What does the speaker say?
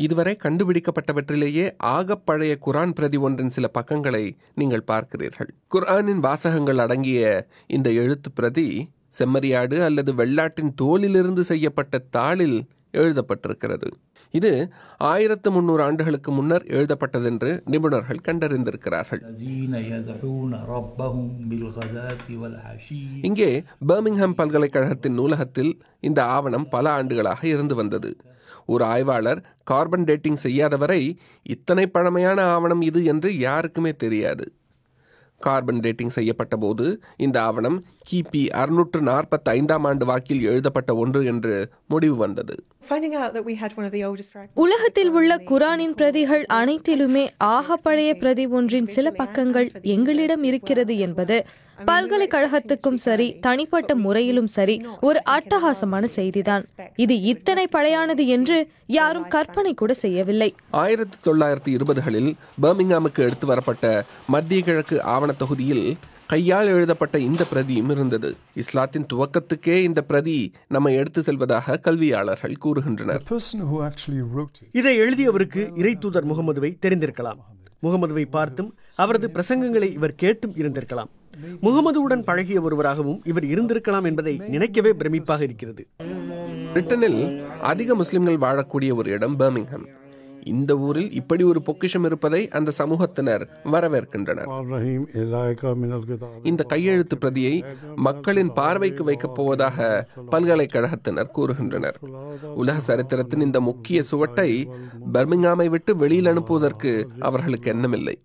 இதுவரை கண்டுபிடிக்கப்பட்டவற்றிலேயே ஆகப்பழைய குர்ஆன் பிரதி ஒன்றின் சில பக்கங்களை நீங்கள் பார்க்கிறீர்கள். குர்ஆனின் வாசகங்கள் அடங்கிய இந்த எழுத்து பிரதி செம்மறியாடு அல்லது வெள்ளாட்டின் தோலிலிருந்து செய்யப்பட்ட தாளில் எழுதப்பட்டிருக்கிறது. இது 1300 ஆண்டுகளுக்கு முன்னர் எழுதப்பட்டதென்று நிபுணர்கள் கண்டறிந்திருக்கிறார்கள். இங்கே பர்மிங்ஹாம் பல்கலைக்கழகத்தின் நூலகத்தில் இந்த ஆவணம் பல ஆண்டுகளாக இருந்து வந்தது. ஒரு ஆய்வாளர் கார்பன் டேட்டிங் செய்யாதவரை இத்தனை பழமையான ஆவணம் இது என்று யாருக்குமே தெரியாது. கார்பன் டேட்டிங் செய்யப்பட்ட போது இந்த ஆவணம் கிபி 645ஆம் ஆண்டு வாக்கில் எழுதப்பட்ட ஒன்று என்று முடிவு வந்தது. உலகத்தில் உள்ள குர்ஆனின் பிரதிகள் அனைத்திலுமே ஆகப்பழைய பிரதி ஒன்றின் சில பக்கங்கள் எங்களிடம் இருக்கிறது என்பது பல்கலைக்கழகத்துக்கும் சரி தனிப்பட்ட முறையிலும் சரி ஒரு அட்டகாசமான செய்திதான். இது இத்தனை பழையானது என்று யாரும் கற்பனை கூட செய்யவில்லை. 1920களில் பர்மிங்ஹாமுக்கு எடுத்து வரப்பட்ட மத்திய கிழக்கு ஆவண தொகுதியில் கையால் எழுதப்பட்ட இந்த பிரதியும் இருந்தது. இஸ்லாத்தின் துவக்கத்துக்கே இந்த பிரதி நம்மை எடுத்து செல்வதாக கல்வியாளர்கள் கூறுகின்றனர். இதை எழுதியவருக்கு இறை தூதர் முகமதுவை தெரிந்திருக்கலாம். முகமதுவை பார்த்தும் அவரது பிரசங்கங்களை இவர் கேட்டும் இருந்திருக்கலாம். முகமதுவுடன் பழகிய ஒருவராகவும் இவர் இருந்திருக்கலாம் என்பதை நினைக்கவே பிரமிப்பாக இருக்கிறது. பிரிட்டனில் அதிக முஸ்லிம்கள் வாழக்கூடிய ஒரு இடம் பர்மிங்ஹாம். இந்த ஊரில் இப்படி ஒரு பொக்கிஷம் இருப்பதை அந்த சமூகத்தினர் வரவேற்கின்றனர். இந்த கையெழுத்து பிரதியை மக்களின் பார்வைக்கு வைக்கப் போவதாக பல்கலைக்கழகத்தினர் கூறுகின்றனர். உலக சரித்திரத்தின் இந்த முக்கிய சுவட்டை பர்மிங்ஹாமை விட்டு வெளியில் அனுப்புவதற்கு அவர்களுக்கு எண்ணமில்லை.